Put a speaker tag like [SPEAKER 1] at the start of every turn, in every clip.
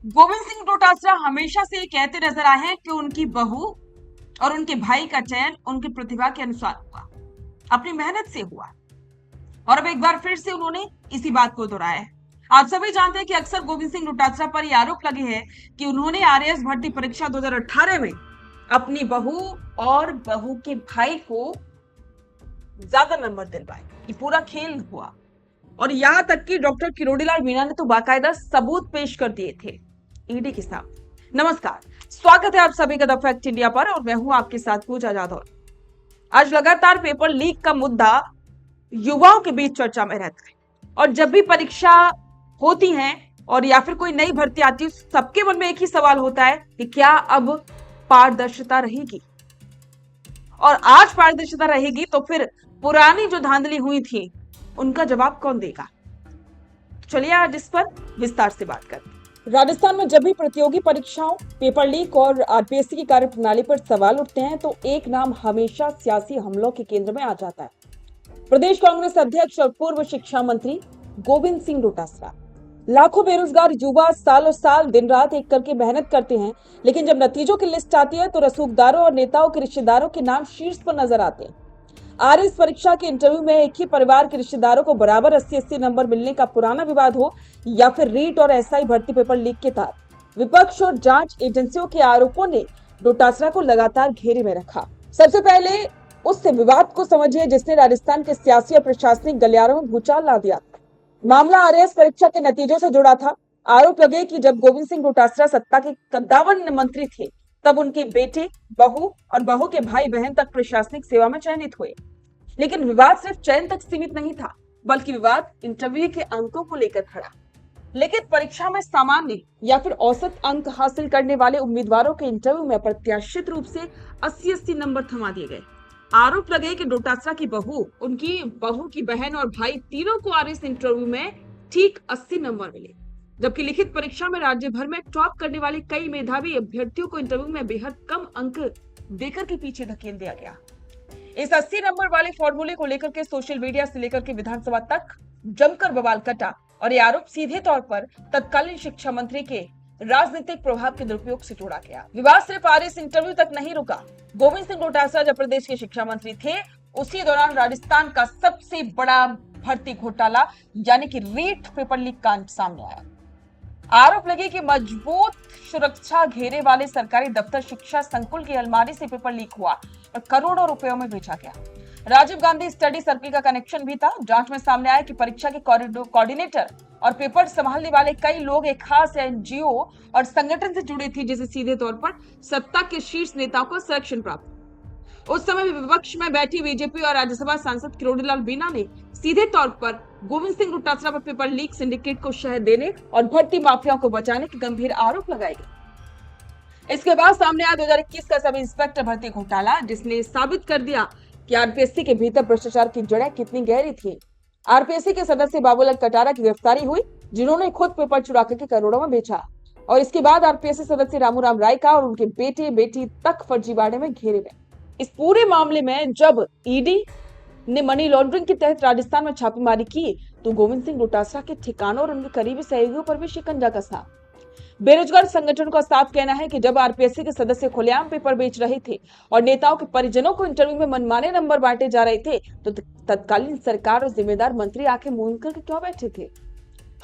[SPEAKER 1] गोविंद सिंह डोटासरा हमेशा से ये कहते नजर आए हैं कि उनकी बहू और उनके भाई का चयन उनकी प्रतिभा के अनुसार हुआ, अपनी मेहनत से हुआ। और अब एक बार फिर से उन्होंने इसी बात को दोहराया है। आप सभी जानते हैं कि अक्सर गोविंद सिंह डोटासरा पर यह आरोप लगे हैं कि उन्होंने आरएएस भर्ती परीक्षा 2018 में अपनी बहू और बहू के भाई को ज्यादा नंबर दिलवाए। ये पूरा खेल हुआ और यहाँ तक कि डॉक्टर किरोड़ीलाल मीणा ने तो बाकायदा सबूत पेश कर दिए थे ईडी के सामने। नमस्कार, स्वागत है आप सभी का द फैक्ट इंडिया पर और मैं हूं आपके साथ पूजा जाधव। आज लगातार पेपर लीक का मुद्दा युवाओं के बीच चर्चा में रहता है और जब भी परीक्षा होती है और या फिर कोई नई भर्ती आती है, सबके मन में एक ही सवाल होता है कि क्या अब पारदर्शिता रहेगी। और आज पारदर्शिता रहेगी तो फिर पुरानी जो धांधली हुई थी उनका जवाब कौन देगा। चलिए आज इस पर विस्तार से बात करते हैं। राजस्थान में जब भी प्रतियोगी परीक्षाओं, पेपर लीक और आरपीएससी की कार्यप्रणाली पर सवाल उठते हैं तो एक नाम हमेशा सियासी हमलों के केंद्र में आ जाता है। प्रदेश कांग्रेस अध्यक्ष और पूर्व शिक्षा मंत्री गोविंद सिंह डोटासरा। लाखों बेरोजगार युवा सालों साल दिन रात एक करके मेहनत करते हैं, लेकिन जब नतीजों की लिस्ट आती है तो रसूखदारों और नेताओं के रिश्तेदारों के नाम शीर्ष पर नजर आते हैं। आरएस परीक्षा के इंटरव्यू में एक ही परिवार के रिश्तेदारों को बराबर 80-80 नंबर मिलने का पुराना विवाद हो या फिर रीट और एसआई भर्ती पेपर लीक के तहत विपक्ष और जांच एजेंसियों के आरोपों ने डोटासरा को लगातार घेरे में रखा। सबसे पहले उस विवाद को समझिए जिसने राजस्थान के सियासी और प्रशासनिक गलियारों में भूचाल ला दिया। मामला आरएएस परीक्षा के नतीजों से जुड़ा था। आरोप लगे कि जब गोविंद सिंह डोटासरा सत्ता के कद्दावर मंत्री थे तब उनके बेटे, बहू और बहू के भाई बहन तक प्रशासनिक सेवा में चयनित हुए। लेकिन विवाद सिर्फ चयन तक सीमित नहीं था, बल्कि विवाद इंटरव्यू के अंकों को लेकर खड़ा। लेकिन परीक्षा में सामान्य या फिर औसत अंक हासिल करने वाले उम्मीदवारों के इंटरव्यू में अप्रत्याशित रूप से 80-80 नंबर थमा दिए गए। आरोप लगे कि डोटासरा की बहू, उनकी बहू की बहन और भाई तीनों को आरएएस इंटरव्यू में ठीक 80 नंबर मिले, जबकि लिखित परीक्षा में राज्य भर में टॉप करने वाले कई मेधावी अभ्यर्थियों को इंटरव्यू में बेहद कम अंक देकर के पीछे धकेल दिया गया। इस 80 नंबर वाले फॉर्मूले को लेकर के सोशल मीडिया से लेकर के विधानसभा तक जमकर बवाल कटा और ये आरोप सीधे तौर पर तत्कालीन शिक्षा मंत्री के राजनीतिक प्रभाव के दुरुपयोग से जोड़ा गया। विवाद सिर्फ आरएएस इंटरव्यू तक नहीं रुका। गोविंद सिंह डोटासरा जब प्रदेश के शिक्षा मंत्री थे, उसी दौरान राजस्थान का सबसे बड़ा भर्ती घोटाला यानी कि रीट पेपर लीक कांड सामने आया। आरोप लगे कि मजबूत सुरक्षा घेरे वाले सरकारी दफ्तर शिक्षा संकुल की अलमारी से पेपर लीक हुआ और करोड़ों रुपयों में बेचा गया। राजीव गांधी स्टडी सर्कल का कनेक्शन भी था। जांच में सामने आया कि परीक्षा के कोऑर्डिनेटर और पेपर संभालने वाले कई लोग एक खास एनजीओ और संगठन से जुड़े थे, जिसे सीधे तौर पर सत्ता के शीर्ष नेताओं को संरक्षण प्राप्त। उस समय विपक्ष में बैठी बीजेपी और राज्यसभा सांसद किरोड़ीलाल मीणा ने सीधे तौर पर गोविंद सिंह डोटासरा पर पेपर लीक सिंडिकेट को शह देने और भर्ती माफियाओं को बचाने के गंभीर आरोप लगाए गए। इसके बाद सामने आया 2021 का सब इंस्पेक्टर भर्ती घोटाला, जिसने साबित कर दिया कि आरपीएससी के भीतर भ्रष्टाचार की जड़ें कितनी गहरी थी। आरपीएससी के सदस्य बाबूलाल कटारा की गिरफ्तारी हुई, जिन्होंने खुद पेपर चुरा करके करोड़ों में बेचा। और इसके बाद आरपीएससी सदस्य रामूराम राय का और उनके बेटे बेटी तक फर्जीवाड़े में घेरे गए। इस पूरे मामले में जब ईडी ने मनी लॉन्ड्रिंग के तहत राजस्थान में छापेमारी की तो गोविंद सिंह डोटासरा के ठिकानों और उनके करीबी सहयोगियों पर भी शिकंजा कसा। बेरोजगार संगठन का साफ कहना है कि जब आरपीएससी के सदस्य खुलेआम पेपर बेच रहे थे और नेताओं के परिजनों को इंटरव्यू में मनमाने नंबर बांटे जा रहे थे तो तत्कालीन सरकार और जिम्मेदार मंत्री आंखें मूंद कर क्यों बैठे थे।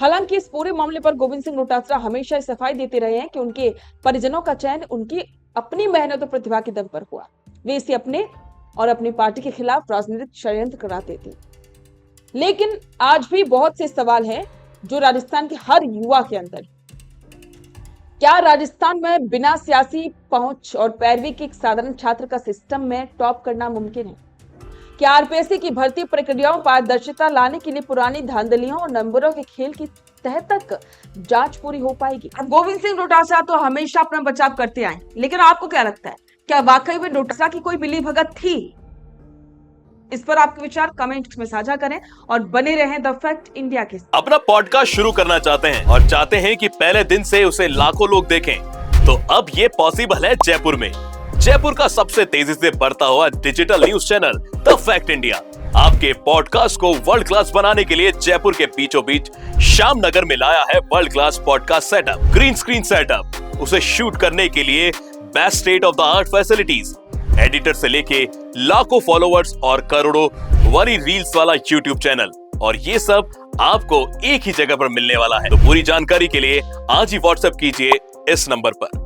[SPEAKER 1] हालांकि इस पूरे मामले पर गोविंद सिंह डोटासरा हमेशा सफाई देते रहे हैं कि उनके परिजनों का चयन उनकी अपनी मेहनत और प्रतिभा के दम पर हुआ। वे इसे अपने और अपनी पार्टी के खिलाफ राजनीतिक षड्यंत्र कराते थे। लेकिन आज भी बहुत से सवाल हैं जो राजस्थान के हर युवा के अंदर। क्या राजस्थान में बिना सियासी पहुंच और पैरवी के एक साधारण छात्र का सिस्टम में टॉप करना मुमकिन है? क्या आरपीएससी की भर्ती प्रक्रियाओं पारदर्शिता लाने के लिए पुरानी धांधलियों और नंबरों के खेल की तह तक जांच पूरी हो पाएगी? अब गोविंद सिंह डोटासरा तो हमेशा अपना बचाव करते आए, लेकिन आपको क्या लगता है, क्या वाकई में डोटासरा की कोई मिली भगत थी? इस पर आपके विचार कमेंट्स में साझा करें और बने रहें द फैक्ट इंडिया के साथ।
[SPEAKER 2] अपना पॉडकास्ट शुरू करना चाहते हैं और चाहते हैं कि पहले दिन से उसे लाखों लोग देखें, तो अब ये पॉसिबल है जयपुर में। जयपुर का सबसे तेजी से बढ़ता हुआ digital news channel the fact India आपके पॉडकास्ट को वर्ल्ड क्लास बनाने के लिए जयपुर के बीचों बीच श्याम नगर में लाया है world class podcast setup, green screen setup, उसे शूट करने के लिए best state of the art facilities, editor से लेके लाखों फॉलोअर्स और करोड़ों वाली रील्स वाला यूट्यूब चैनल, और ये सब आपको एक ही जगह पर मिलने वाला है। तो पूरी जानकारी के लिए आज ही व्हाट्सएप कीजिए इस नंबर पर।